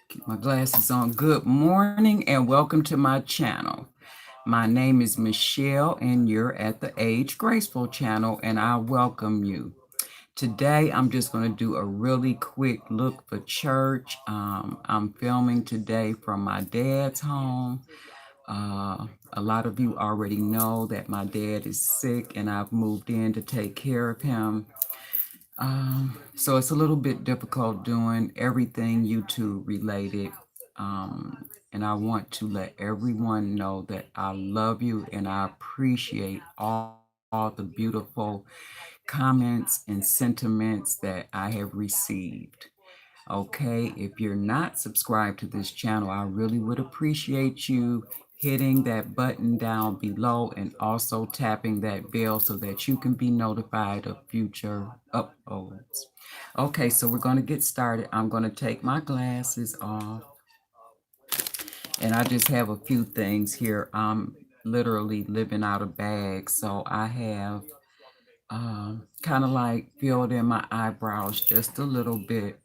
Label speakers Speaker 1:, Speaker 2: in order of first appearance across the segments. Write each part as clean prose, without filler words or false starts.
Speaker 1: Keep my glasses on. Good morning and welcome to my channel. My name is Michelle and you're at the Age Graceful channel and I welcome you. Today I'm just going to do a really quick look for church. I'm filming today from my dad's home. A lot of you already know that my dad is sick and I've moved in to take care of him. So it's a little bit difficult doing everything YouTube related. And I want to let everyone know that I love you and I appreciate all the beautiful comments and sentiments that I have received. Okay, if you're not subscribed to this channel, I really would appreciate you hitting that button down below and also tapping that bell so that you can be notified of future uploads. Okay, so we're going to get started. I'm going to take my glasses off and I just have a few things here. I'm literally living out of bags, so I have kind of like filled in my eyebrows just a little bit.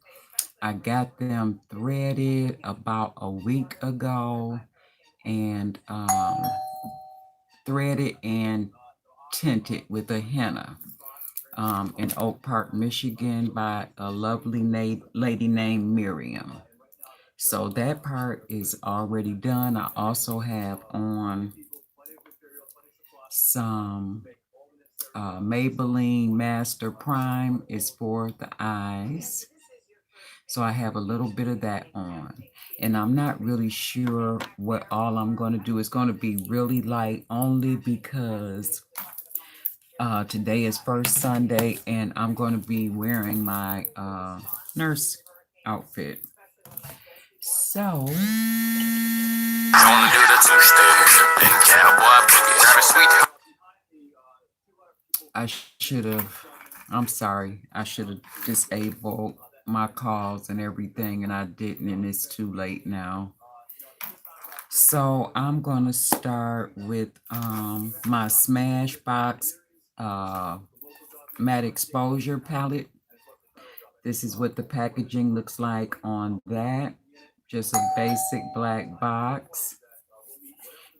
Speaker 1: I got them threaded about a week ago and threaded and tinted with a henna in Oak Park, Michigan by a lovely lady named Miriam. So that part is already done. I also have on some Maybelline Master Prime is for the eyes. So I have a little bit of that on. And I'm not really sure what all I'm going to do. It's going to be really light only because today is first Sunday and I'm going to be wearing my nurse outfit. So I should have, I'm sorry, I should have disabled my calls and everything and I didn't, and it's too late now. So I'm going to start with my Smashbox matte exposure palette. This is what the packaging looks like on that. Just a basic black box.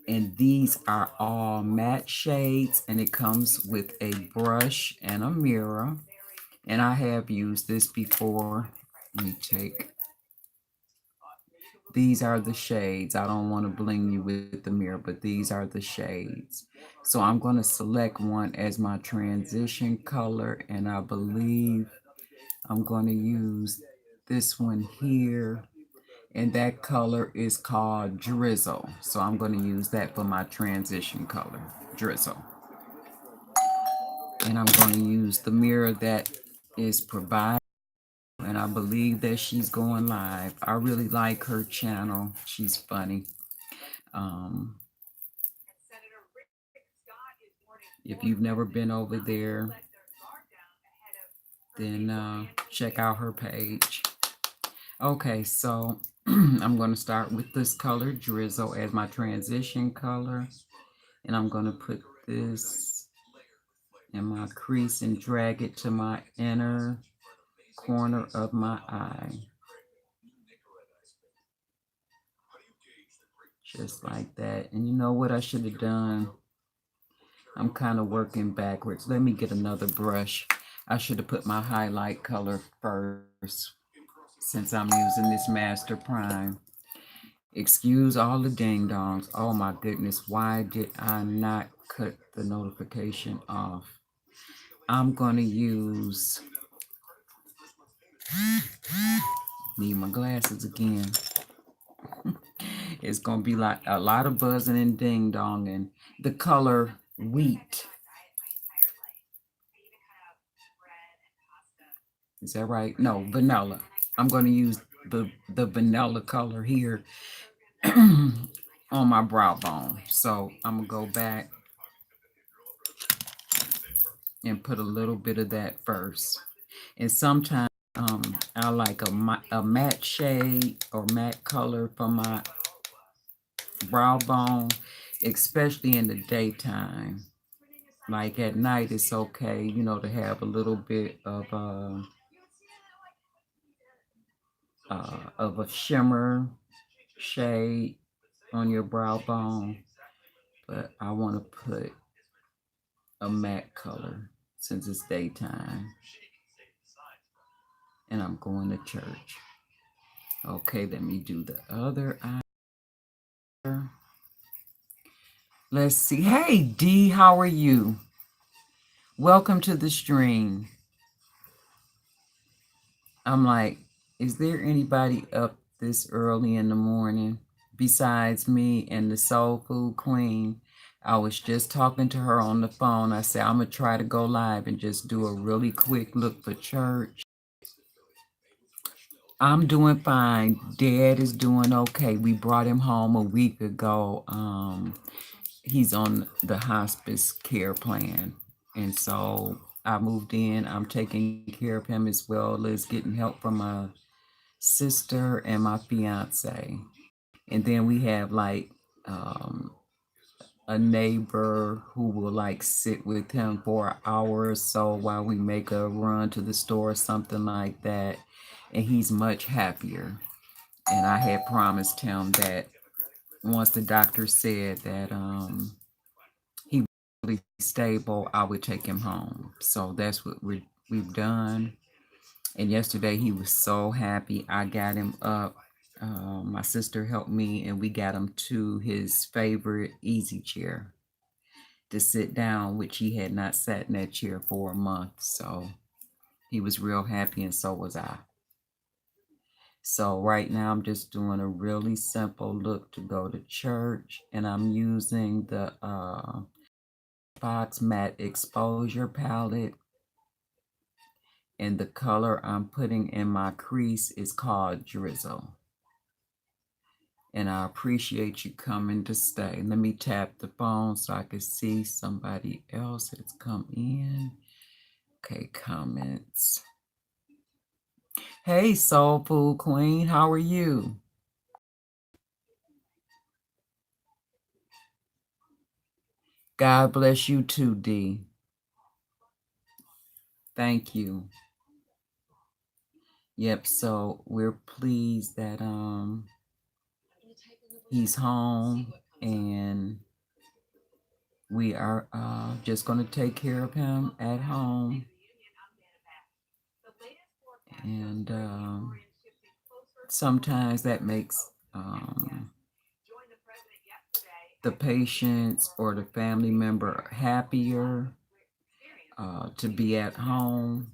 Speaker 1: And these are all matte shades and it comes with a brush and a mirror. And I have used this before. Let me take, these are the shades. I don't want to bling you with the mirror, but these are the shades. So I'm going to select one as my transition color, and I believe I'm going to use this one here, and that color is called Drizzle. So I'm going to use that for my transition color, Drizzle. And I'm going to use the mirror that is provided. And I believe that she's going live. I really like her channel. She's funny. If you've never been over there, then check out her page. Okay, so I'm going to start with this color, Drizzle, as my transition color. And I'm going to put this in my crease and drag it to my inner corner of my eye. Just like that. And you know what I should have done? I'm kind of working backwards. Let me get another brush. I should have put my highlight color first since I'm using this Master Prime. Excuse all the ding dongs. Oh my goodness, why did I not cut the notification off? I'm going to use, need my glasses again. It's going to be like a lot of buzzing and ding dong, and the color wheat. Is that right? No, vanilla. I'm going to use the vanilla color here on my brow bone. So I'm going to go back and put a little bit of that first. And sometimes I like a matte shade or matte color for my brow bone, especially in the daytime. Like at night, it's okay, you know, to have a little bit of a shimmer shade on your brow bone. But I want to put a matte color since it's daytime and I'm going to church. Okay, let me do the other eye. Let's see. Hey, D, how are you? Welcome to the stream. I'm like, is there anybody up this early in the morning besides me and the soul food queen? I was just talking to her on the phone. I said, I'm going to try to go live and just do a really quick look for church. I'm doing fine. Dad is doing okay. We brought him home a week ago. He's on the hospice care plan. And so I moved in. I'm taking care of him as well as getting help from my sister and my fiance. And then we have like a neighbor who will like sit with him for an hour or so while we make a run to the store or something like that. And he's much happier. And I had promised him that once the doctor said that he was really stable, I would take him home. So that's what we've done. And yesterday he was so happy. I got him up. My sister helped me, and we got him to his favorite easy chair to sit down, which he had not sat in that chair for a month. So he was real happy, and so was I. So right now I'm just doing a really simple look to go to church, and I'm using the Smashbox Matte Exposure Palette, and the color I'm putting in my crease is called Drizzle. And I appreciate you coming to stay. Let me tap the phone so I can see somebody else that's come in. Okay, comments. Hey, Soul Food Queen, how are you? God bless you too, D. Thank you. Yep, so we're pleased that he's home, and we are just going to take care of him at home. And sometimes that makes the patients or the family member happier to be at home.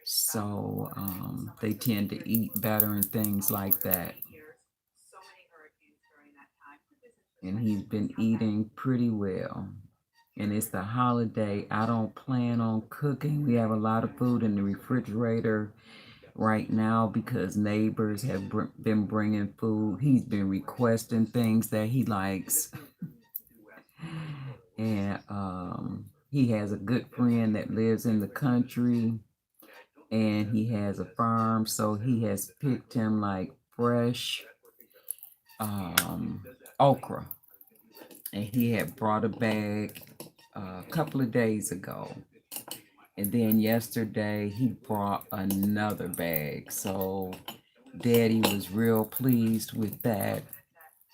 Speaker 1: So they tend to eat better and things like that. And he's been eating pretty well. And it's the holiday. I don't plan on cooking. We have a lot of food in the refrigerator right now because neighbors have been bringing food. He's been requesting things that he likes. And he has a good friend that lives in the country, and he has a farm, so he has picked him like fresh okra, and he had brought a bag a couple of days ago, and then yesterday he brought another bag. So Daddy was real pleased with that.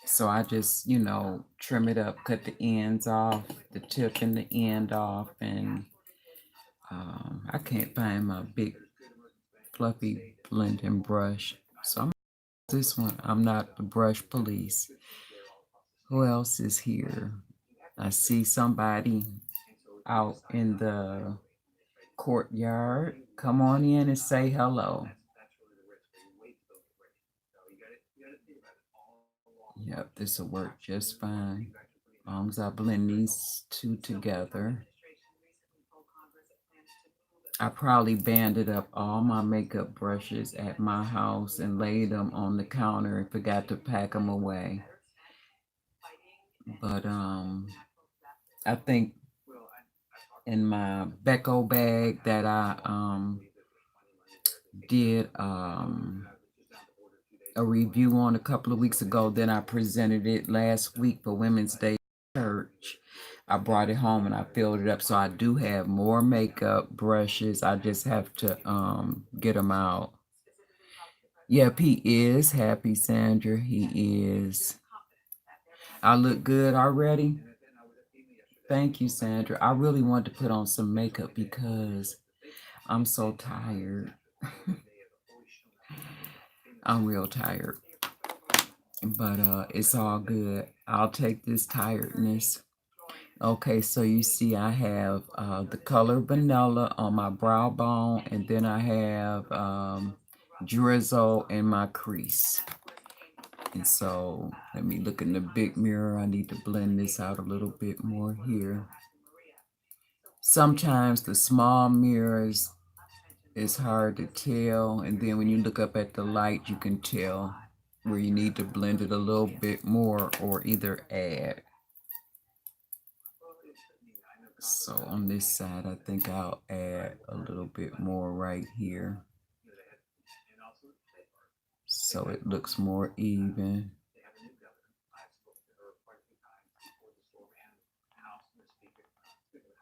Speaker 1: So I just, you know, trim it up, cut the ends off, the tip and the end off, and I can't find my big fluffy blending brush. So I'm this one. I'm not the brush police. Who else is here? I see somebody out in the courtyard. Come on in and say hello. Yep, this will work just fine. As long as I blend these two together. I probably banded up all my makeup brushes at my house and laid them on the counter and forgot to pack them away. But I think in my Becco bag that I did a review on a couple of weeks ago, then I presented it last week for Women's Day Church. I brought it home and I filled it up. So I do have more makeup brushes. I just have to get them out. Yep, he is happy, Sandra. He is. I look good already. Thank you, Sandra. I really want to put on some makeup because I'm so tired. I'm real tired. But it's all good. I'll take this tiredness. Okay, so you see I have the color vanilla on my brow bone, and then I have drizzle in my crease. And so let me look in the big mirror. I need to blend this out a little bit more here. Sometimes the small mirrors is hard to tell, and then when you look up at the light, you can tell where you need to blend it a little bit more or either add. So on this side, I think I'll add a little bit more right here, so it looks more even.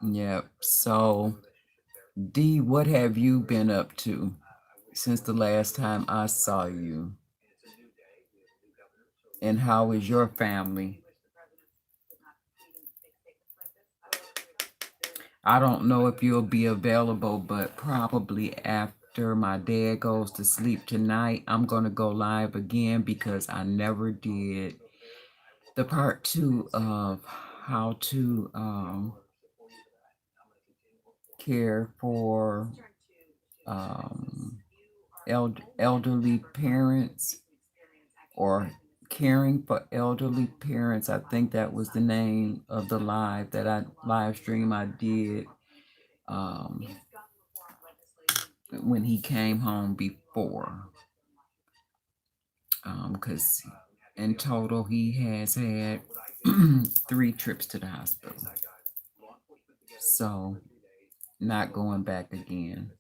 Speaker 1: Yep. So D, what have you been up to since the last time I saw you? And how is your family? I don't know if you'll be available, but probably after my dad goes to sleep tonight, I'm going to go live again because I never did the part 2 of how to care for elderly parents, or caring for elderly parents. I think that was the name of the live stream I did when he came home before, because in total he has had 3 trips to the hospital, so not going back again.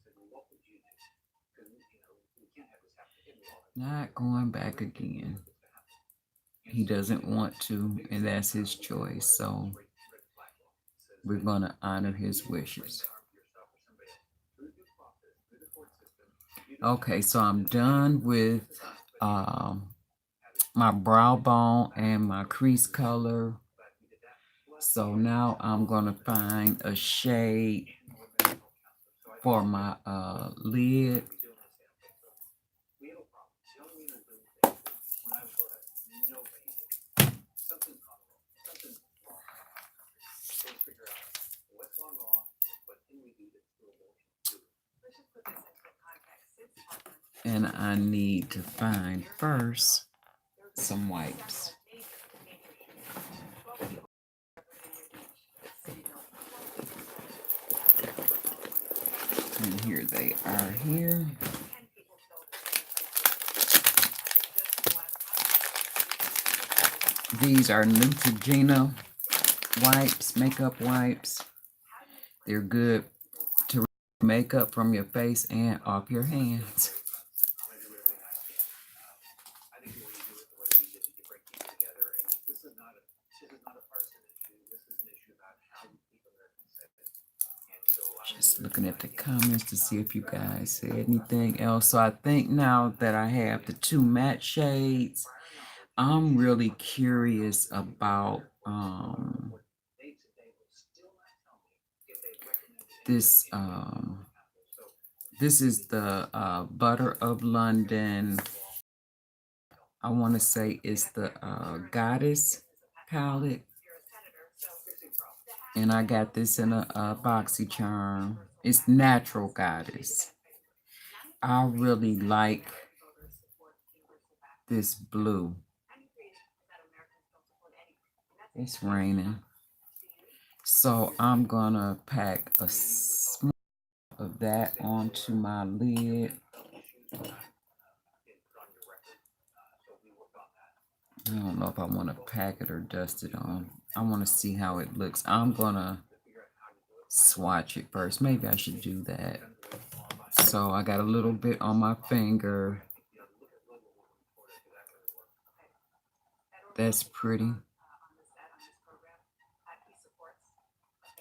Speaker 1: Not going back again. He doesn't want to, and that's his choice. So we're going to honor his wishes. Okay, so I'm done with my brow bone and my crease color. So now I'm going to find a shade for my lid. And I need to find first some wipes. And here they are here. These are Neutrogena wipes, makeup wipes. They're good to remove makeup from your face and off your hands. Just looking at the comments to see if you guys said anything else. So I think now that I have the 2 matte shades, I'm really curious about this. This is the Butter of London. I want to say it's the Goddess palette. And I got this in a BoxyCharm. It's Natural Goddess. I really like this blue. It's raining. So I'm gonna pack a small of that onto my lid. I don't know if I want to pack it or dust it on. I want to see how it looks. I'm gonna swatch it first. Maybe I should do that. So I got a little bit on my finger. That's pretty.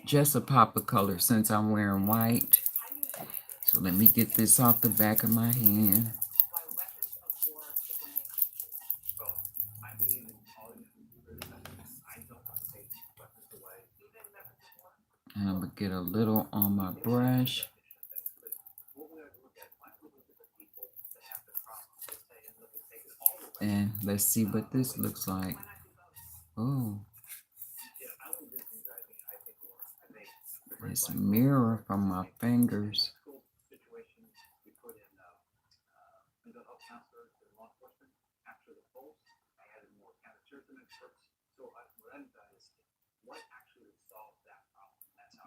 Speaker 1: just a pop of color since I'm wearing white. So let me get this off the back of my hand. And I'm going to get a little on my brush. And let's see what this looks like. Oh, this mirror from my fingers.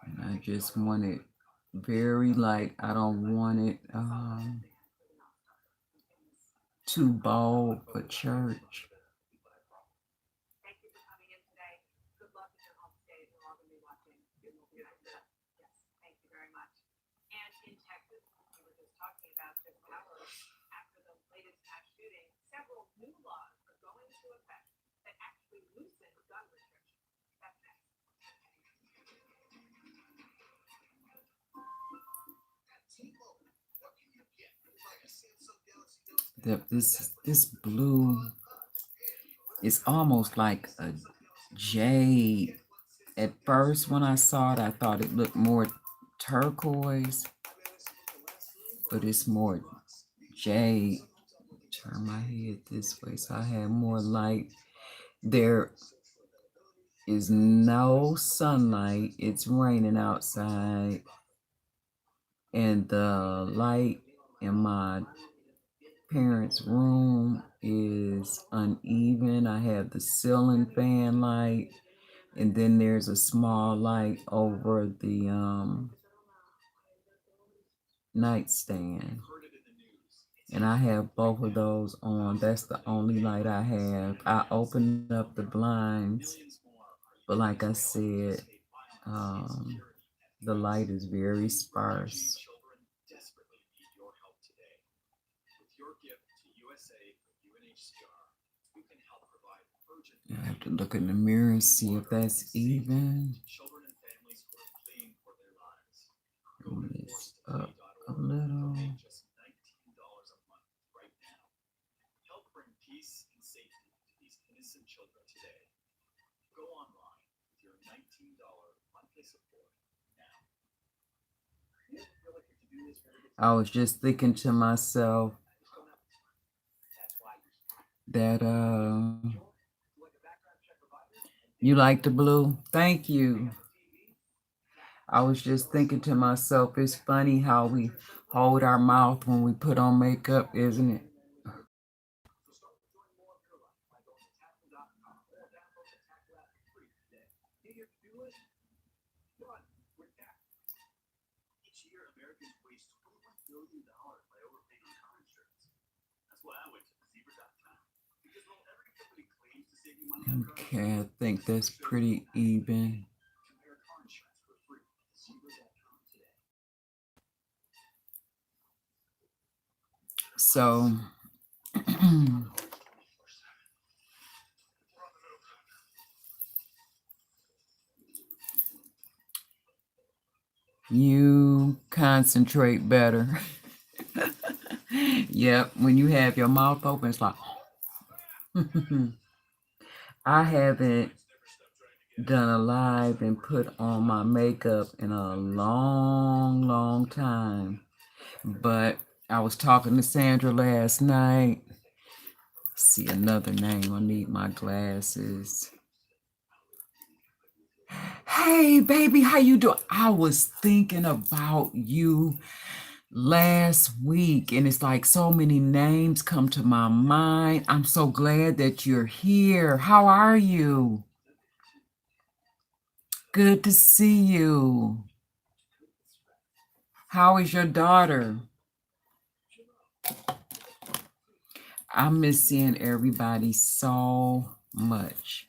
Speaker 1: And I just want it very light. I don't want it too bold for church. This blue is almost like a jade. At first, when I saw it, I thought it looked more turquoise, but it's more jade. Turn my head this way so I have more light. There is no sunlight. It's raining outside, and the light in my parents' room is uneven. I have the ceiling fan light, and then there's a small light over the nightstand. And I have both of those on. That's the only light I have. I opened up the blinds, but like I said, the light is very sparse. I have to look in the mirror and see if that's even. Bring this up a little. I was just thinking to myself that you like the blue? Thank you. I was just thinking to myself, it's funny how we hold our mouth when we put on makeup, isn't it? Okay, I think that's pretty even. So, you concentrate better. Yep, when you have your mouth open, it's like, I haven't done a live and put on my makeup in a long time. But I was talking to Sandra last night. See another name. I need my glasses. Hey, baby, how you doing? I was thinking about you last week, and it's like so many names come to my mind. I'm so glad that you're here. How are you? Good to see you. How is your daughter? I miss seeing everybody so much.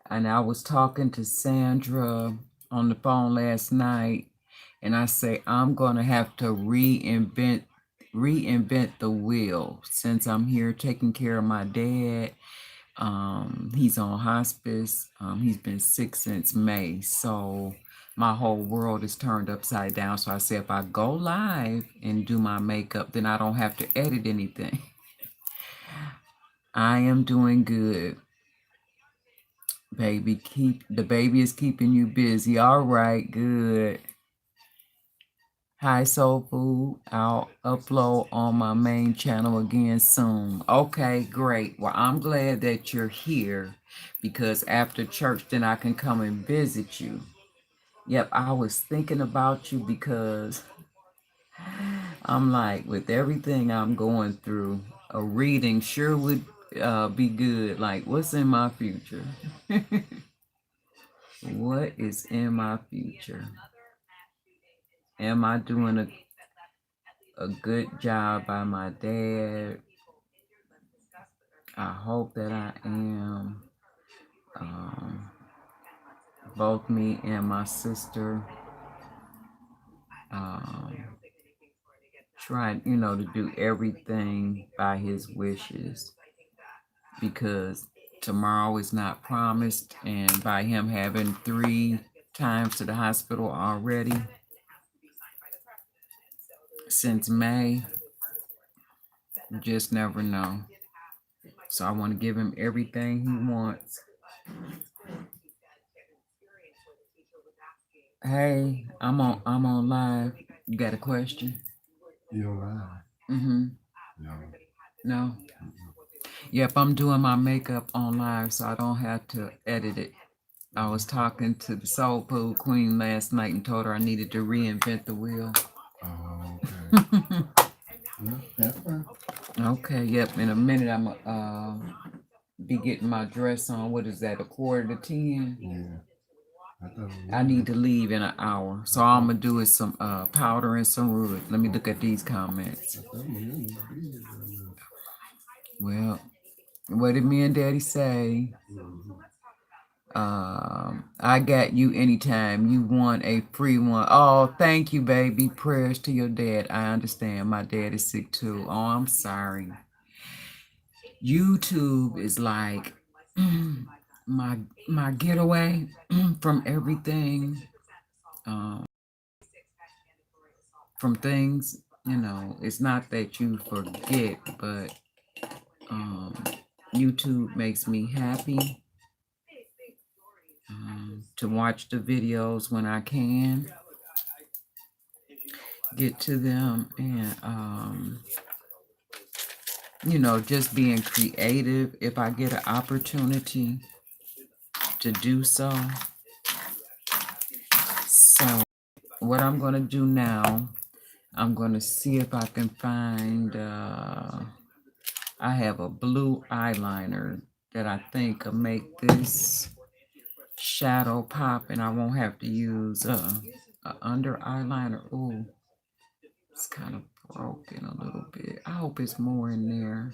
Speaker 1: And I was talking to Sandra on the phone last night, and I say I'm gonna have to reinvent the wheel since I'm here taking care of my dad. He's on hospice. He's been sick since May. So my whole world is turned upside down. So I said, if I go live and do my makeup, then I don't have to edit anything. I am doing good. Baby, the baby is keeping you busy. All right, good. Hi, Soul Food. I'll upload on my main channel again soon. Okay, great. Well, I'm glad that you're here because after church, then I can come and visit you. Yep, I was thinking about you because I'm like, with everything I'm going through, a reading sure would be good. Like, what's in my future? What is in my future? Am I doing a good job by my dad? I hope that I am. Both me and my sister trying, to do everything by his wishes because tomorrow is not promised, and by him having 3 times to the hospital already since May, you just never know. So I want to give him everything he wants. Hey, I'm on live. You got a question?
Speaker 2: You're right.
Speaker 1: Mm-hmm.
Speaker 2: No.
Speaker 1: No. Yep, I'm doing my makeup on live, so I don't have to edit it. I was talking to the Soul Food Queen last night and told her I needed to reinvent the wheel.
Speaker 2: Oh, okay. Yeah, that's fine.
Speaker 1: Okay, yep. In a minute, I'm be getting my dress on. What is that? 9:45?
Speaker 2: Yeah.
Speaker 1: I need to leave in an hour, so all I'm gonna do is some powder and some rouge. Let me look at these comments. Well, what did me and Daddy say? I got you anytime. You want a free one. Oh, thank you, baby. Prayers to your dad. I understand. My dad is sick too. Oh, I'm sorry. YouTube is like my getaway from everything. From things, it's not that you forget, but YouTube makes me happy to watch the videos when I can get to them, and just being creative if I get an opportunity to do so. So what I'm going to do now, I'm going to see if I can find, I have a blue eyeliner that I think will make this shadow pop, and I won't have to use a under eyeliner. Ooh, it's kind of broken a little bit. I hope it's more in there.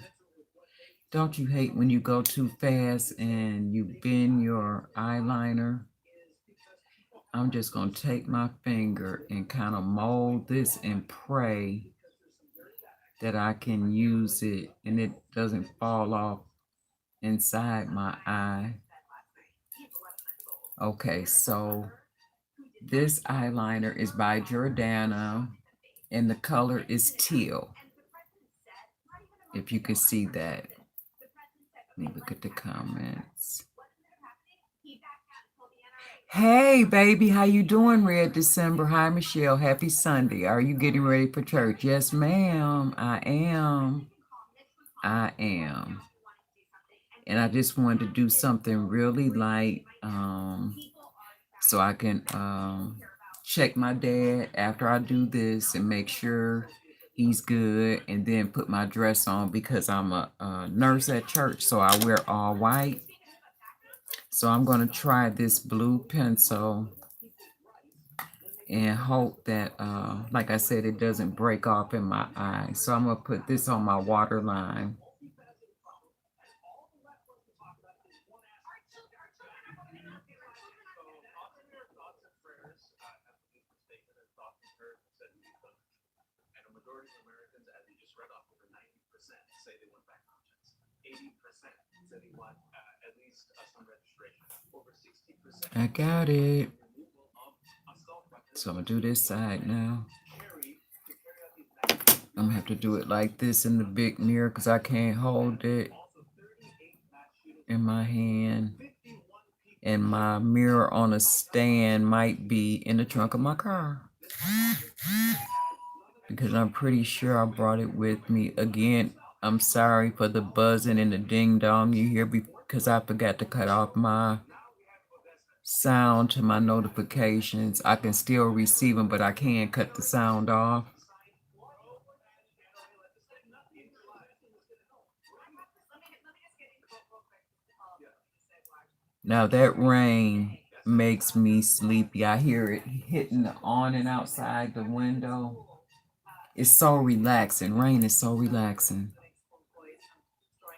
Speaker 1: Don't you hate when you go too fast and you bend your eyeliner? I'm just going to take my finger and kind of mold this and pray that I can use it and it doesn't fall off inside my eye. Okay, so this eyeliner is by Jordana and the color is teal. If you can see that. Let me look at the comments. Hey, baby, how you doing, Red December? Hi, Michelle. Happy Sunday. Are you getting ready for church? Yes, ma'am. I am. I am. And I just wanted to do something really light so I can check my dad after I do this and make sure he's good, and then put my dress on because I'm a nurse at church, so I wear all white. So I'm going to try this blue pencil and hope that, like I said, it doesn't break off in my eye. So I'm going to put this on my waterline. I got it. So I'm gonna do this side now. I'm gonna have to do it like this in the big mirror because I can't hold it in my hand. And my mirror on a stand might be in the trunk of my car. Because I'm pretty sure I brought it with me. Again, I'm sorry for the buzzing and the ding dong you hear because I forgot to cut off my sound to my notifications. I can still receive them, but I can't cut the sound off. Now that rain makes me sleepy. I hear it hitting the on and outside the window. It's so relaxing. Rain is so relaxing.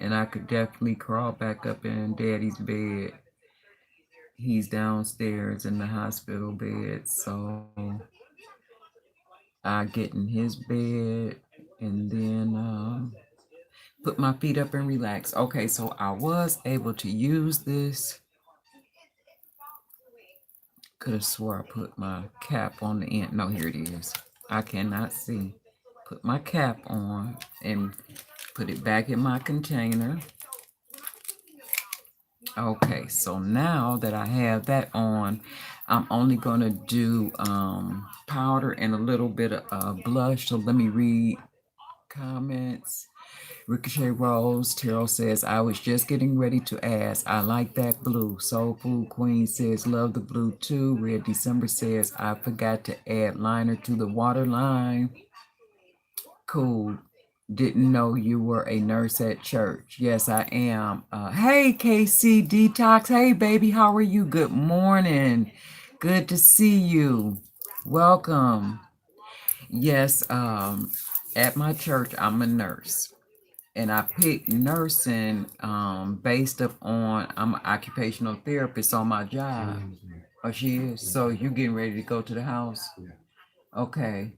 Speaker 1: And I could definitely crawl back up in Daddy's bed. He's downstairs in the hospital bed, so I get in his bed and then put my feet up and relax. Okay, so I was able to use this. Could have swore I put my cap on the end. No, here it is. I cannot see. Put my cap on and put it back in my container. Okay, so now that I have that on, I'm only going to do powder and a little bit of blush. So let me read comments. Ricochet Rose, Terrell says, I was just getting ready to ask. I like that blue. Soul Food Queen says, love the blue too. Red December says, I forgot to add liner to the waterline. Cool. Didn't know you were a nurse at church. Yes, I am. Hey, KC Detox. Hey, baby, how are you? Good morning. Good to see you. Welcome. Yes, at my church, I'm a nurse. And I picked nursing based upon I'm an occupational therapist on my job. Oh, she is? So you getting ready to go to the house? Okay.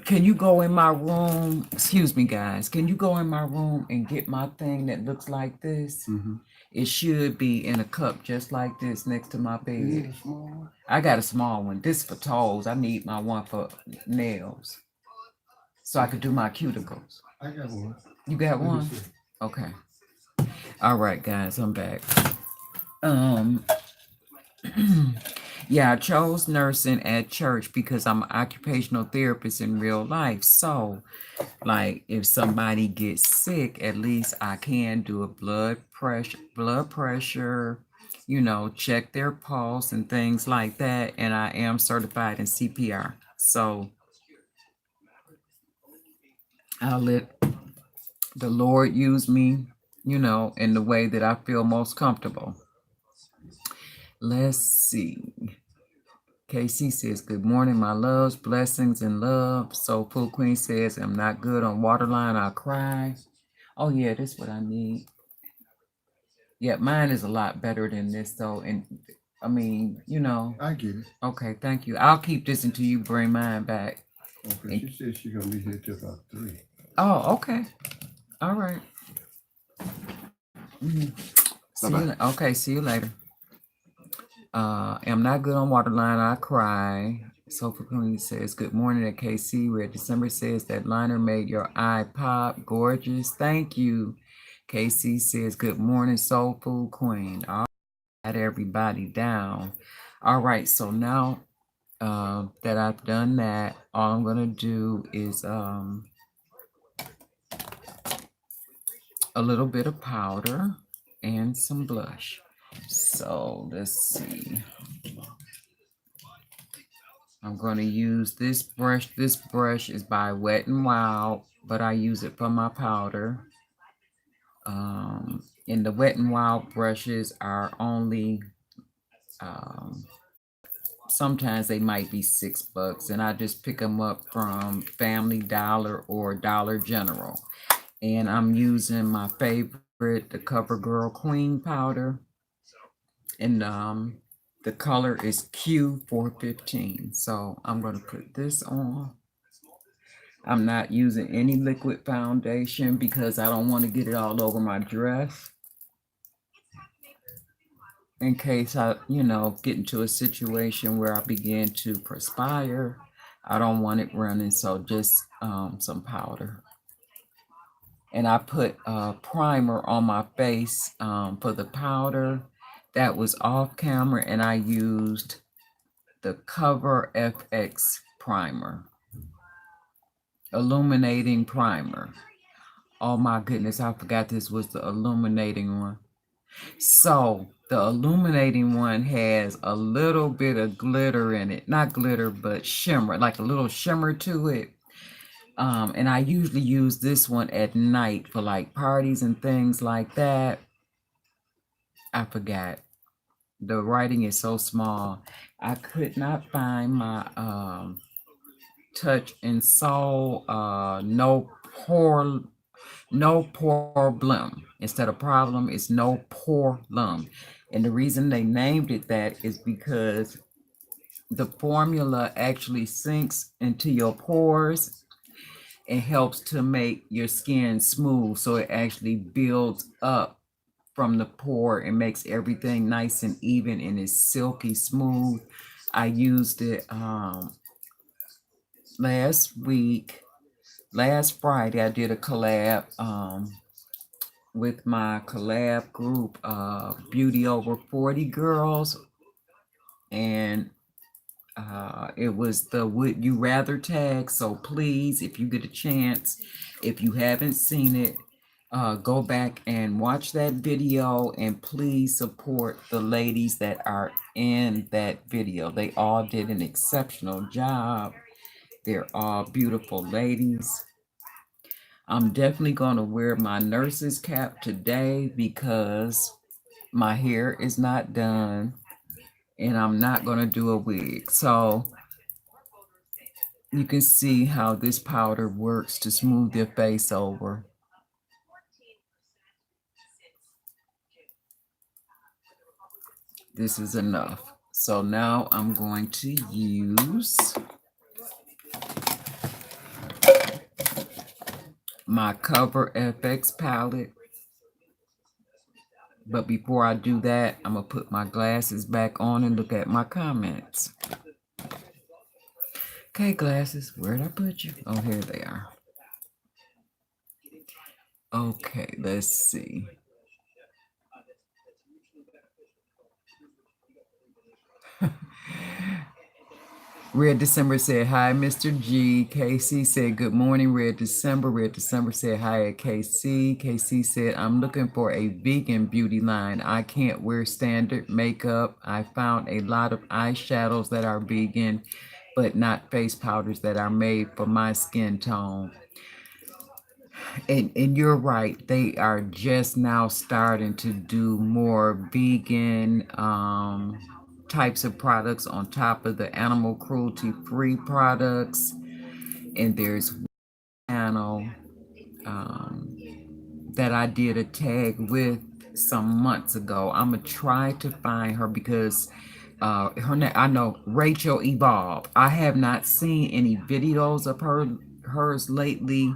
Speaker 1: Can you go in my room? Excuse me, guys. Can you go in my room and get my thing that looks like this? It should be in a cup just like this next to my bed. I got a small one. This for toes. I need my one for nails. So I could do my cuticles.
Speaker 2: I got one.
Speaker 1: You got one? Okay. All right, guys, I'm back. Yeah, I chose nursing at church because I'm an occupational therapist in real life. So, like, if somebody gets sick, at least I can do a blood pressure, check their pulse and things like that. And I am certified in CPR. So I'll let the Lord use me, in the way that I feel most comfortable. Let's see. KC says, good morning, my loves, blessings and love. Soul Food Queen says, I'm not good on waterline, I'll cry. Oh, yeah, this is what I need. Yeah, mine is a lot better than this, though. And I mean,
Speaker 2: I get it.
Speaker 1: Okay, thank you. I'll keep this until you bring mine back.
Speaker 2: Okay, she said she's going to be here till about 3.
Speaker 1: Oh, okay. All right. Okay, see you later. I'm not good on waterline, I cry. Sofa Queen says, good morning at KC. Red December says that liner made your eye pop. Gorgeous. Thank you. KC says, good morning, Soul Food Queen. All right, everybody down. All right, so now that I've done that, all I'm going to do is a little bit of powder and some blush. So let's see. I'm going to use this brush. This brush is by Wet n Wild, but I use it for my powder. And the Wet n Wild brushes are only, sometimes they might be $6, and I just pick them up from Family Dollar or Dollar General. And I'm using my favorite, the CoverGirl Queen powder. And the color is Q415. So I'm going to put this on. I'm not using any liquid foundation because I don't want to get it all over my dress. in case I, get into a situation where I begin to perspire. I don't want it running, so just some powder. And I put a primer on my face for the powder. That was off camera, and I used the Cover FX primer, illuminating primer. Oh my goodness, I forgot this was the illuminating one. So the illuminating one has a little bit of glitter in it. Not glitter, but shimmer, like a little shimmer to it. And I usually use this one at night for like parties and things like that. I forgot. The writing is so small. I could not find my Touch and Soul no problem. Instead of problem, it's no problem. And the reason they named it that is because the formula actually sinks into your pores and helps to make your skin smooth. So it actually builds up from the pore and makes everything nice and even and is silky smooth. I used it last Friday. I did a collab with my collab group, Beauty Over 40 Girls, and it was the Would You Rather tag. So please, if you get a chance, if you haven't seen it, go back and watch that video and please support the ladies that are in that video. They all did an exceptional job. They're all beautiful ladies. I'm definitely going to wear my nurse's cap today because my hair is not done and I'm not going to do a wig. So you can see how this powder works to smooth your face over. This is enough. So now I'm going to use my Cover FX palette. But before I do that, I'm going to put my glasses back on and look at my comments. Okay, glasses, where'd I put you? Oh, here they are. Okay, let's see. Red December said, hi, Mr. G. KC said, good morning, Red December. Red December said, hi at KC. KC said, I'm looking for a vegan beauty line. I can't wear standard makeup. I found a lot of eyeshadows that are vegan, but not face powders that are made for my skin tone. And you're right, they are just now starting to do more vegan types of products on top of the animal cruelty free products. And there's one channel that I did a tag with some months ago. I'm gonna try to find her because her name, I know, Rachel Evolve. I have not seen any videos of hers lately,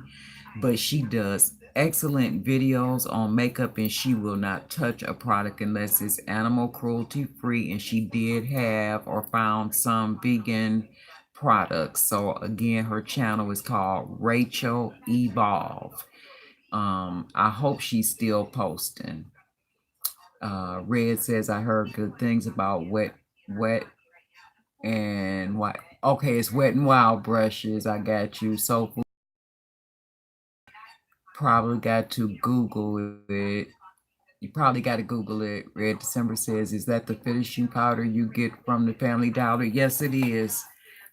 Speaker 1: but she does excellent videos on makeup and she will not touch a product unless it's animal cruelty free, and she did have or found some vegan products. So again, her channel is called Rachel Evolve. I hope she's still posting. Red says, I heard good things about wet and what. Okay, it's Wet and Wild brushes. I got you. So probably got to Google it. You probably got to Google it. Red December says, is that the finishing powder you get from the Family Dollar? Yes, it is.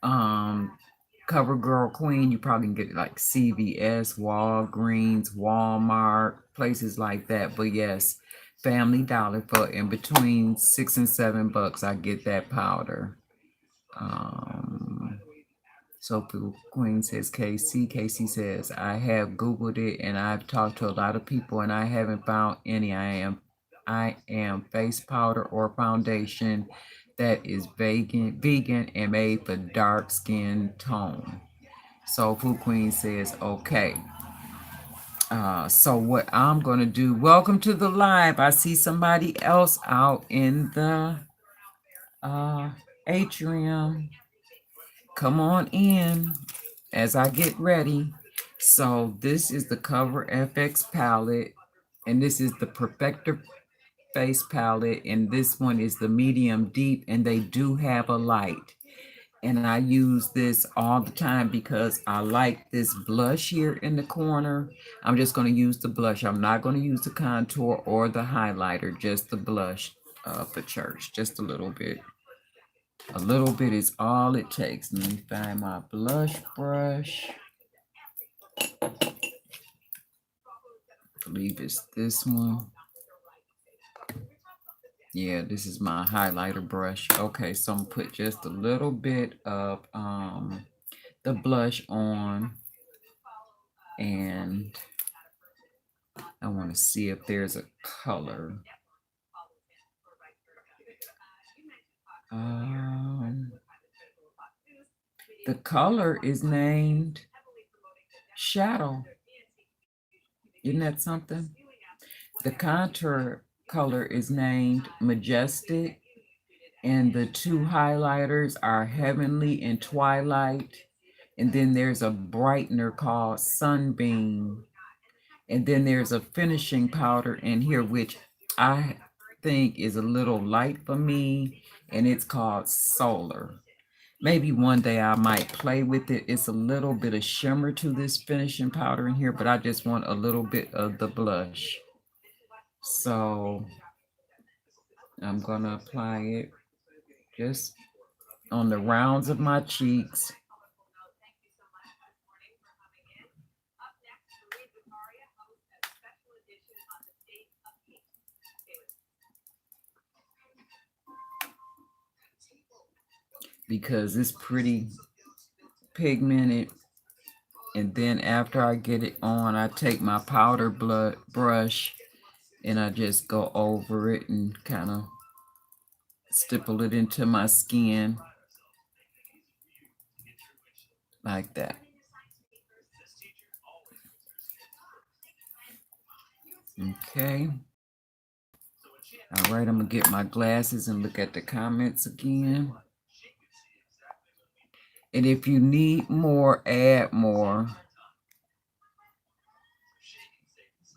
Speaker 1: CoverGirl Queen, you probably can get it like CVS, Walgreens, Walmart, places like that. But yes, Family Dollar for in between $6 and $7. I get that powder. Soap Queen says KC. KC says, I have Googled it and I've talked to a lot of people and I haven't found any. I am face powder or foundation that is vegan and made for dark skin tone. So Food Queen says, okay. So what I'm going to do, welcome to the live. I see somebody else out in the atrium. Come on in as I get ready. So this is the Cover FX palette, and this is the Perfector face palette, and this one is the medium deep, and they do have a light. And I use this all the time because I like this blush here in the corner. I'm just going to use the blush. I'm not going to use the contour or the highlighter, just the blush for church, just a little bit. A little bit is all it takes. Let me find my blush brush. I believe it's this one. Yeah, this is my highlighter brush. Okay, so I'm gonna put just a little bit of the blush on, and I want to see if there's a color. The color is named Shadow. Isn't that something? The contour color is named Majestic, and the two highlighters are Heavenly and Twilight. And then there's a brightener called Sunbeam. And then there's a finishing powder in here, which I think is a little light for me, and it's called Solar. Maybe one day I might play with it. It's a little bit of shimmer to this finishing powder in here, but I just want a little bit of the blush. So I'm gonna apply it just on the rounds of my cheeks. Because it's pretty pigmented. And then after I get it on, I take my powder brush and I just go over it and kind of stipple it into my skin like that. Okay. All right, I'm gonna get my glasses and look at the comments again. And if you need more, add more.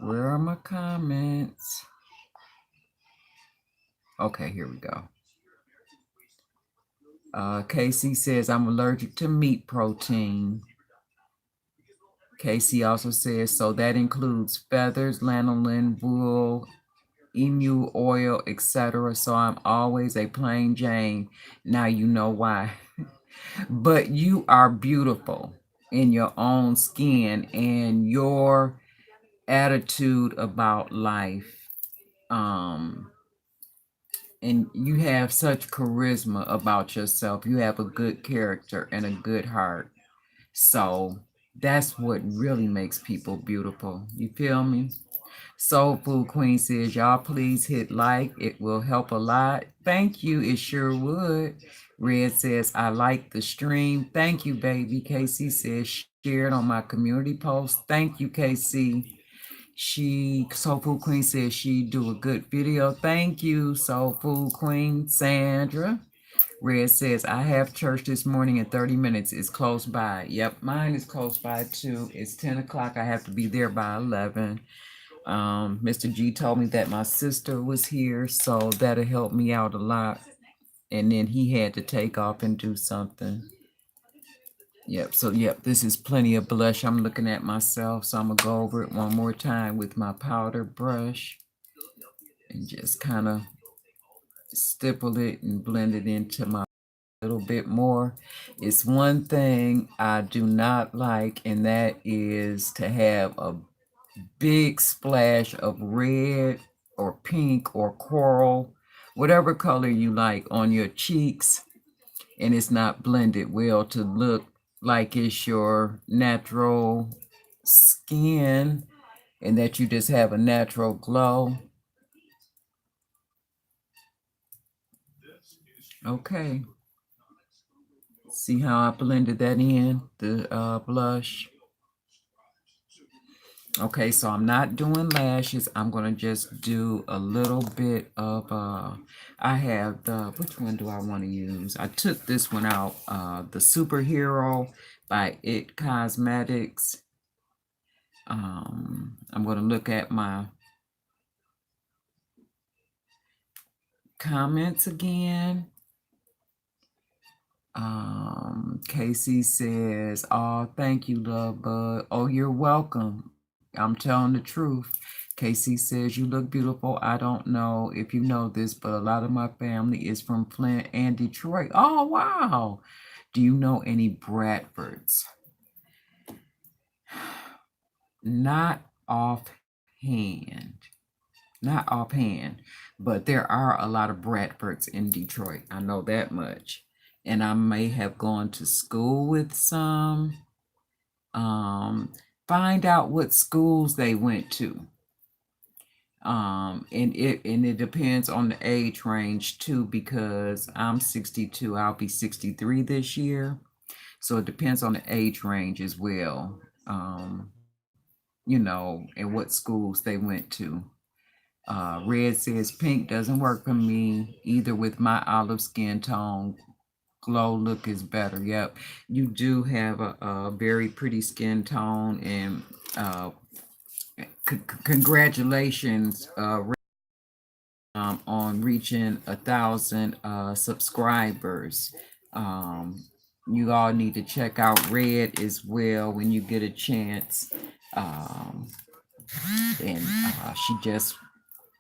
Speaker 1: Where are my comments? Okay, here we go. Casey says, I'm allergic to meat protein. Casey also says, so that includes feathers, lanolin, wool, emu oil, etc. So I'm always a plain Jane. Now you know why. But you are beautiful in your own skin, and your attitude about life. And you have such charisma about yourself. You have a good character and a good heart. So that's what really makes people beautiful. You feel me? Soul Food Queen says, y'all please hit like. It will help a lot. Thank you. It sure would. Red says, I like the stream. Thank you, baby. Casey says, share it on my community post. Thank you, Casey. Soul Food Queen says she do a good video. Thank you, Soul Food Queen. Sandra. Red says, I have church this morning in 30 minutes. It's close by. Yep, mine is close by too. It's 10 o'clock. I have to be there by 11. Mr. G told me that my sister was here, so that'll help me out a lot. And then he had to take off and do something. Yep, so this is plenty of blush. I'm looking at myself, so I'm gonna go over it one more time with my powder brush and just kind of stipple it and blend it into my little bit more. It's one thing I do not like, and that is to have a big splash of red or pink or coral, whatever color you like, on your cheeks, and it's not blended well to look like it's your natural skin and that you just have a natural glow. Okay. See how I blended that in, the blush? Okay, so I'm not doing lashes. I'm gonna just do a little bit of I have the, which one do I want to use? I took this one out, the Superhero by It Cosmetics. I'm gonna look at my comments again. Casey says, "Oh, thank you, love bud. Oh, you're welcome. I'm telling the truth." Casey says, "You look beautiful. I don't know if you know this, but a lot of my family is from Flint and Detroit." Oh, wow. Do you know any Bradfords? Not offhand. Not offhand, but there are a lot of Bradfords in Detroit. I know that much. And I may have gone to school with some. Um, find out what schools they went to. And it depends on the age range too, because I'm 62, I'll be 63 this year. So it depends on the age range as well. And what schools they went to. Red says pink doesn't work for me either with my olive skin tone. Glow look is better. Yep, you do have a very pretty skin tone, and uh, congratulations on reaching 1,000 subscribers. Um, you all need to check out Red as well when you get a chance. Um, and she just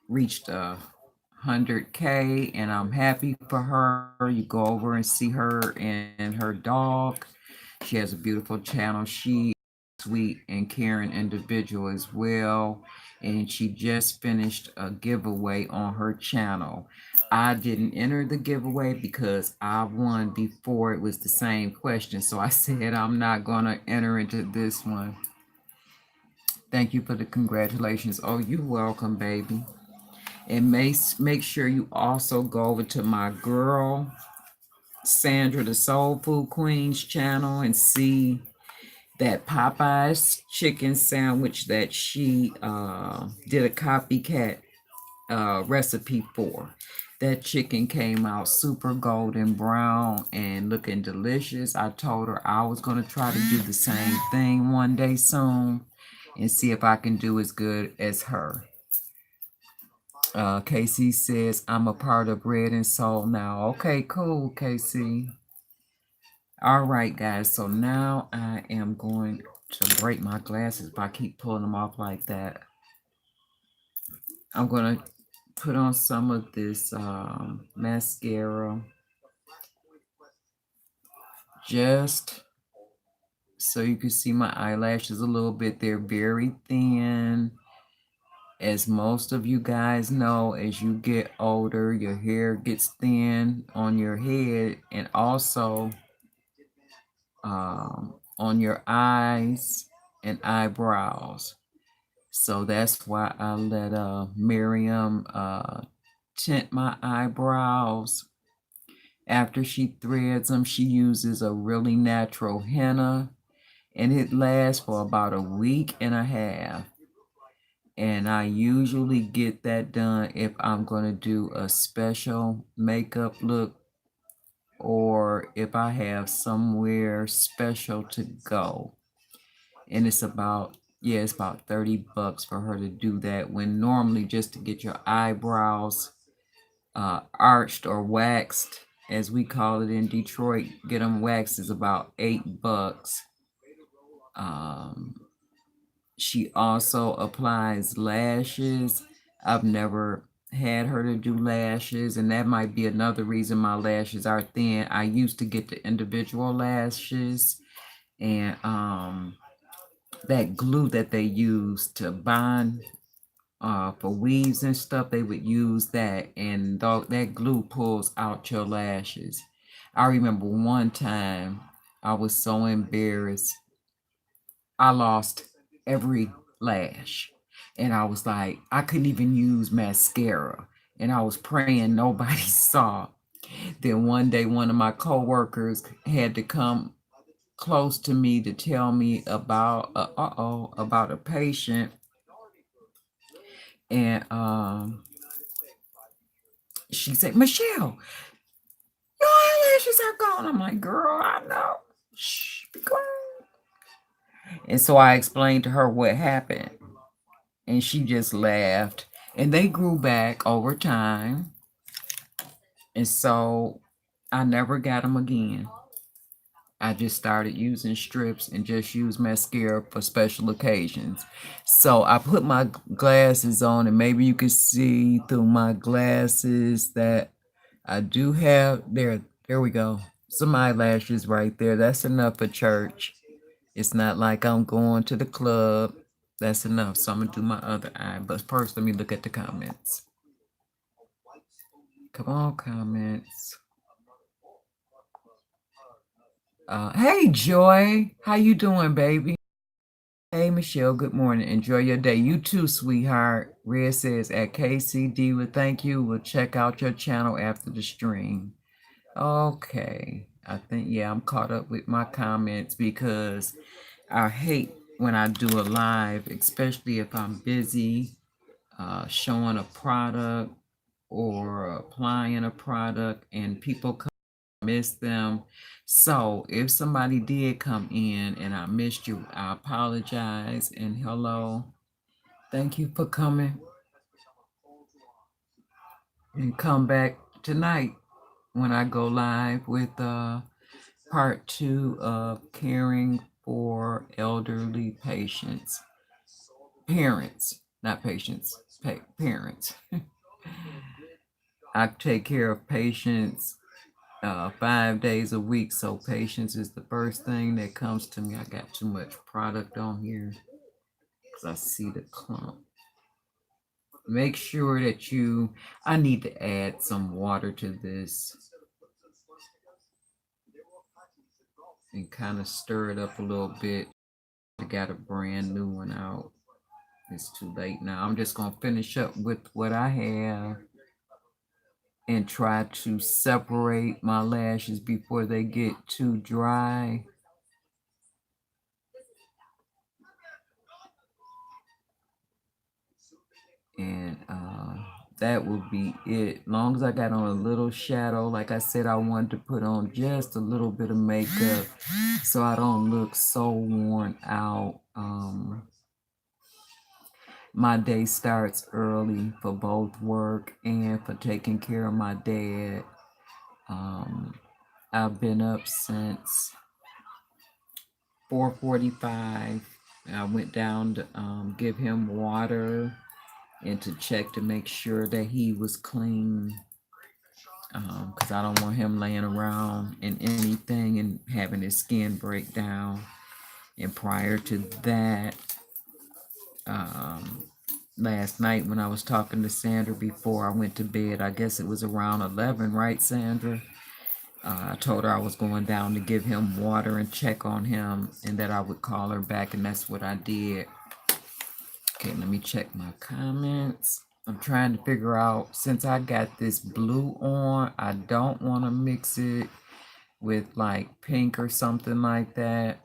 Speaker 1: reached 100K, and I'm happy for her. You go over and see her and her dog. She has a beautiful channel. She sweet and caring individual as well, and she just finished a giveaway on her channel. I didn't enter the giveaway because I won before it was the same question, so I said I'm not gonna enter into this one. Thank you for the congratulations. Oh, you're welcome, baby. And make sure you also go over to my girl Sandra the Soul Food Queen's channel and see that Popeye's chicken sandwich that she did a copycat recipe for. That chicken came out super golden brown and looking delicious. I told her I was going to try to do the same thing one day soon and see if I can do as good as her. Casey says, I'm a part of Red and Soul now. Okay, cool, Casey. All right, guys. So now I am going to break my glasses, but I keep pulling them off like that. I'm going to put on some of this mascara just so you can see my eyelashes a little bit. They're very thin. As most of you guys know, as you get older, your hair gets thin on your head and also on your eyes and eyebrows. So that's why I let Miriam tint my eyebrows. After she threads them, she uses a really natural henna, and it lasts for about a week and a half. And I usually get that done if I'm going to do a special makeup look or if I have somewhere special to go. And it's about 30 bucks for her to do that, when normally just to get your eyebrows arched or waxed, as we call it in Detroit, get them waxed is about 8 bucks. She also applies lashes. I've never had her to do lashes, and that might be another reason my lashes are thin. I used to get the individual lashes, and that glue that they use to bind for weaves and stuff, they would use that, and that glue pulls out your lashes. I remember one time I was so embarrassed. I lost every lash. And I was like, I couldn't even use mascara. And I was praying nobody saw. Then one day, one of my coworkers had to come close to me to tell me about about a patient, and she said, Michelle, your eyelashes are gone. I'm like, girl, I know. Shh, be quiet. And so I explained to her what happened, and she just laughed. And they grew back over time, and so I never got them again. I just started using strips and just use mascara for special occasions. So I put my glasses on, and maybe you can see through my glasses that I do have there. There we go. Some eyelashes right there. That's enough for church. It's not like I'm going to the club. That's enough. So I'm gonna do my other eye. But first, let me look at the comments. Come on, comments. Hey, Joy. How you doing, baby? Hey, Michelle. Good morning. Enjoy your day. You too, sweetheart. Red says at KCD. Well, thank you. We'll check out your channel after the stream. Okay. I think, yeah, I'm caught up with my comments because I hate when I do a live, especially if I'm busy showing a product or applying a product and people come miss them. So if somebody did come in and I missed you, I apologize and hello. Thank you for coming and come back tonight when I go live with part 2 of caring for elderly patients. Parents, not patients, parents. I take care of patients 5 days a week, so patience is the first thing that comes to me. I got too much product on here because I see the clump. Make sure that I need to add some water to this and kind of stir it up a little bit. I got a brand new one out. It's too late now. I'm just going to finish up with what I have and try to separate my lashes before they get too dry. And that will be it. Long as I got on a little shadow, like I said, I wanted to put on just a little bit of makeup so I don't look so worn out. My day starts early for both work and for taking care of my dad. I've been up since 4:45. I went down to give him water and to check to make sure that he was clean, because I don't want him laying around in anything and having his skin break down. And prior to that, last night when I was talking to Sandra before I went to bed, I guess it was around 11, right, Sandra? I told her I was going down to give him water and check on him and that I would call her back, and that's what I did. Okay, let me check my comments. I'm trying to figure out, since I got this blue on, I don't want to mix it with like pink or something like that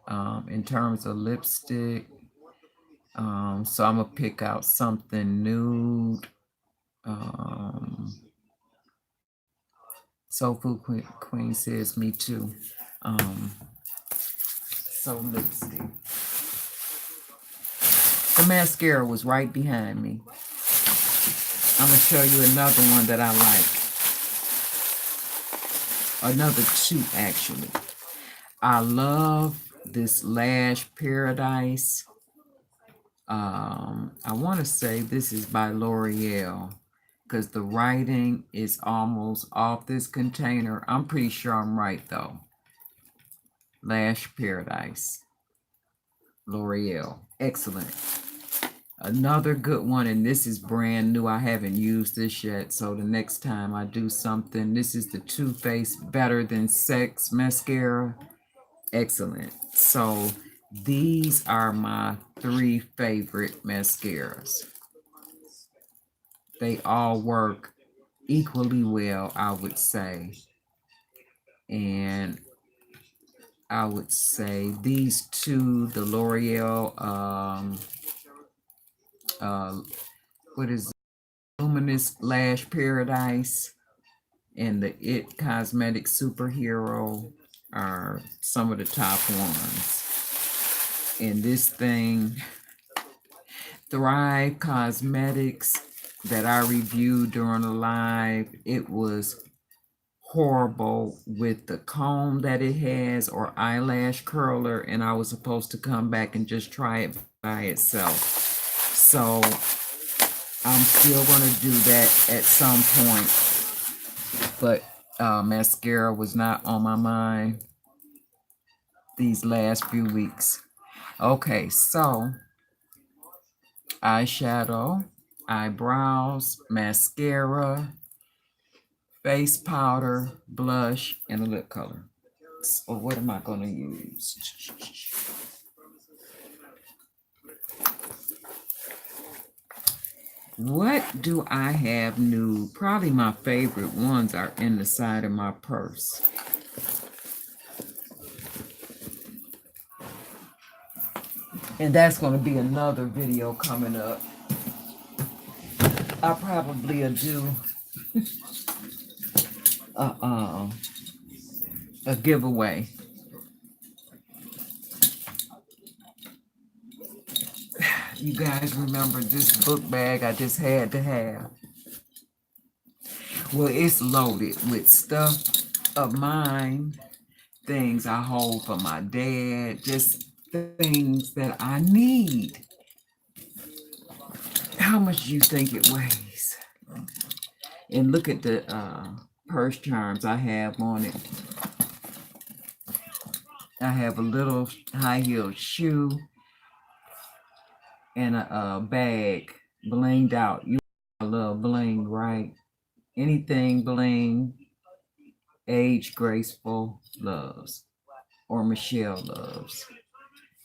Speaker 1: in terms of lipstick. So I'm going to pick out something nude. Soul Food Queen says me too. So let's see. The mascara was right behind me. I'm going to show you another one that I like. Another two, actually. I love this Lash Paradise. I want to say this is by L'Oreal because the writing is almost off this container. I'm pretty sure I'm right, though. Lash Paradise. L'Oreal. Excellent. Another good one, and this is brand new. I haven't used this yet, so the next time I do something, this is the Too Faced Better Than Sex mascara. Excellent. So these are my 3 favorite mascaras. They all work equally well, I would say. And I would say these two, the L'Oreal, what is it? Luminous Lash Paradise and the It Cosmetic Superhero are some of the top ones. And this thing, Thrive Cosmetics, that I reviewed during the live, it was horrible with the comb that it has or eyelash curler, and I was supposed to come back and just try it by itself. So I'm still gonna do that at some point, but mascara was not on my mind these last few weeks. Okay, so eyeshadow, eyebrows, mascara, face powder, blush, and a lip color. So what am I going to use? What do I have new? Probably my favorite ones are in the side of my purse. And that's going to be another video coming up. I probably will do a giveaway. You guys remember this book bag I just had to have? Well, it's loaded with stuff of mine, things I hold for my dad, just things that I need. How much do you think it weighs? And look at the purse charms I have on it. I have a little high heel shoe and a bag blinged out. You love bling, right? Anything bling, Age Graceful loves, or Michelle loves.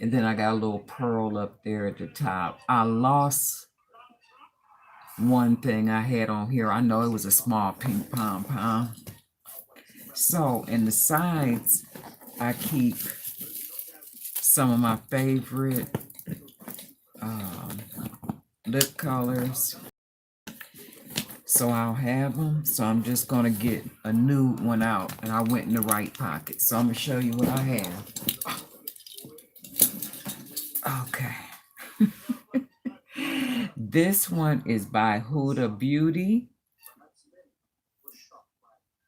Speaker 1: And then I got a little pearl up there at the top. I lost one thing I had on here. I know it was a small pink pom-pom. So in the sides, I keep some of my favorite lip colors. So I'll have them. So I'm just going to get a new one out. And I went in the right pocket. So I'm going to show you what I have. Okay. This one is by Huda Beauty.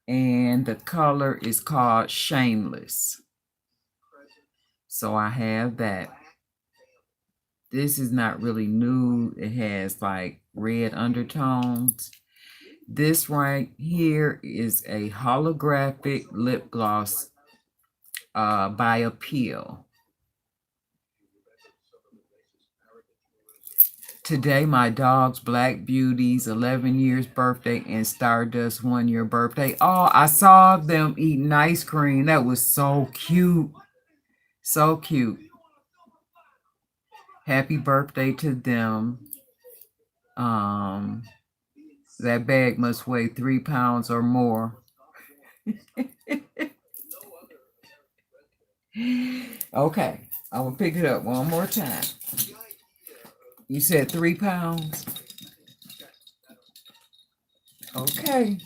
Speaker 1: And the color is called Shameless. So I have that. This is not really nude. It has like red undertones. This right here is a holographic lip gloss by Appeal. Today, my dog's Black Beauty's 11 years birthday and Stardust 1 year birthday. Oh, I saw them eating ice cream. That was so cute. So cute. Happy birthday to them. That bag must weigh 3 pounds or more. Okay, I will pick it up one more time. You said 3 pounds? Okay.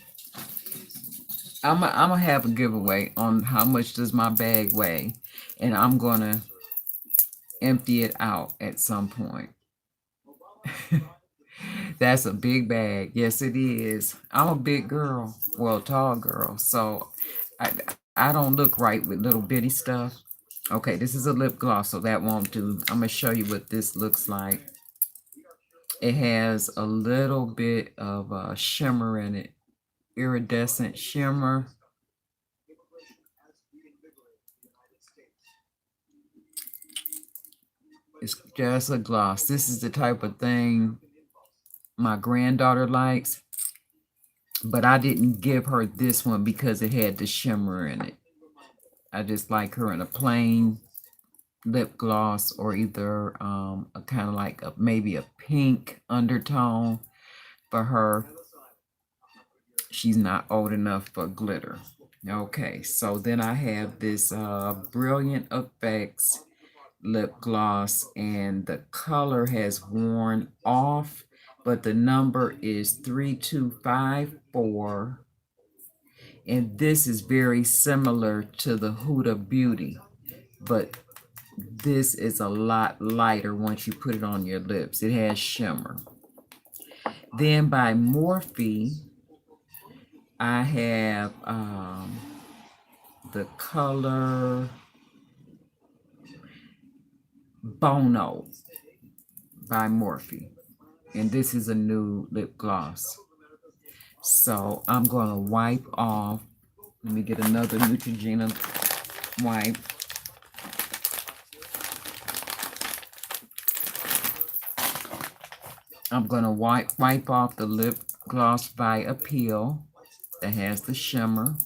Speaker 1: I'm gonna have a giveaway on how much does my bag weigh, and I'm gonna empty it out at some point. That's a big bag. Yes, it is. I'm a big girl, well, tall girl, so I don't look right with little bitty stuff. Okay, this is a lip gloss, so that won't do. I'm gonna show you what this looks like. It has a little bit of shimmer in it, iridescent shimmer. It's just a gloss. This is the type of thing my granddaughter likes, but I didn't give her this one because it had the shimmer in it. I just like her in a plain lip gloss, or either a kind of like maybe a pink undertone for her. She's not old enough for glitter, Okay, so then I have this Brilliant Effects lip gloss, and the color has worn off, but the number is 3254. And this is very similar to the Huda Beauty, but this is a lot lighter once you put it on your lips. It has shimmer. Then by Morphe, I have the color Bono by Morphe. And this is a new lip gloss. So I'm going to wipe off. Let me get another Neutrogena wipe. I'm going to wipe off the lip gloss by Appeal that has the shimmer.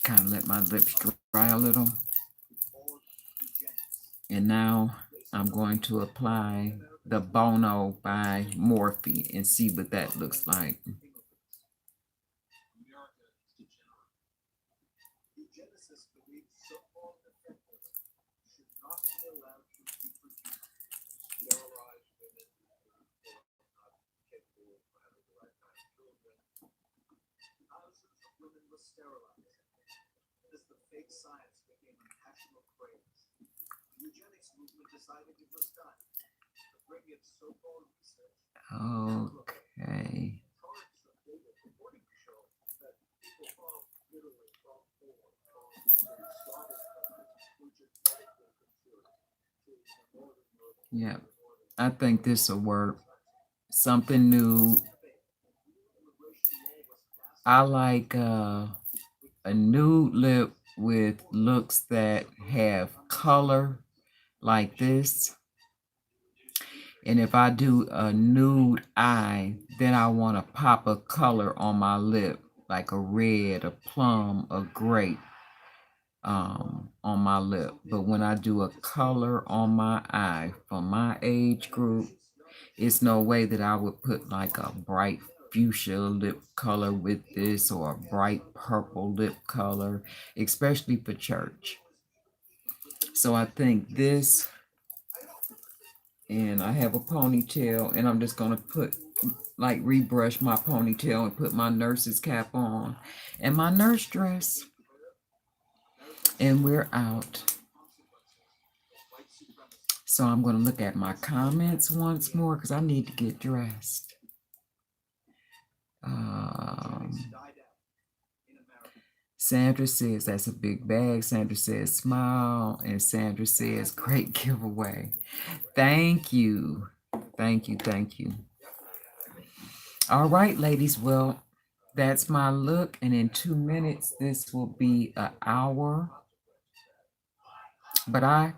Speaker 1: Kind of let my lips dry a little. And now I'm going to apply the Bono by Morphe and see what that looks like. Okay. Yeah, I think this will work. Something new. I like a nude lip with looks that have color like this. And if I do a nude eye, then I want to pop a color on my lip, like a red, a plum, a grape on my lip. But when I do a color on my eye for my age group, it's no way that I would put like a bright fuchsia lip color with this, or a bright purple lip color, especially for church. So I think this, and I have a ponytail, and I'm just going to put like rebrush my ponytail and put my nurse's cap on and my nurse dress, and we're out. So I'm going to look at my comments once more because I need to get dressed. Sandra says that's a big bag. Sandra says smile, and Sandra says great giveaway. Thank you. Thank you. Thank you. All right, ladies. Well, that's my look, and in 2 minutes this will be an hour. But I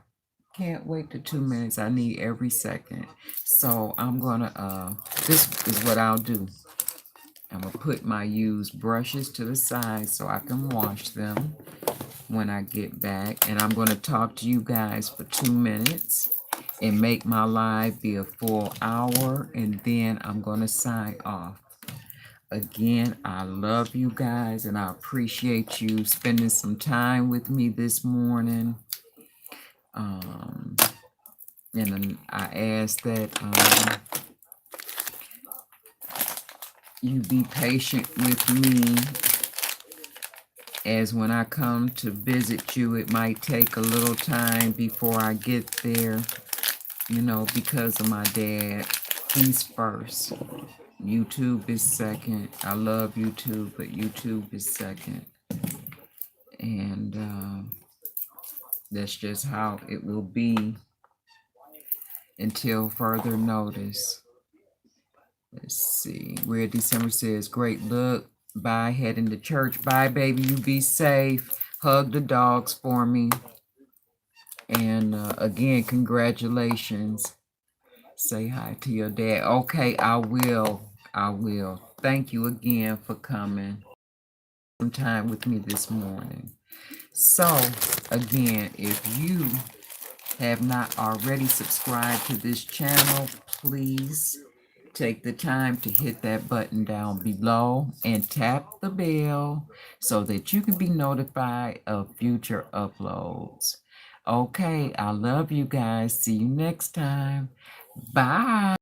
Speaker 1: can't wait to 2 minutes. I need every second. So I'm gonna this is what I'll do. I'm gonna put my used brushes to the side so I can wash them when I get back, and I'm gonna talk to you guys for 2 minutes and make my live be a full hour, and then I'm gonna sign off. Again, I love you guys, and I appreciate you spending some time with me this morning. And I ask that you be patient with me, as when I come to visit you, it might take a little time before I get there, you know, because of my dad. He's first. YouTube is second. I love YouTube, but YouTube is second. And that's just how it will be until further notice. Let's see. Weird December says, great look. Bye, heading to church. Bye, baby. You be safe. Hug the dogs for me. And again, congratulations. Say hi to your dad. Okay, I will. I will. Thank you again for coming some time with me this morning. So, again, if you have not already subscribed to this channel, please take the time to hit that button down below and tap the bell so that you can be notified of future uploads. Okay, I love you guys. See you next time. Bye.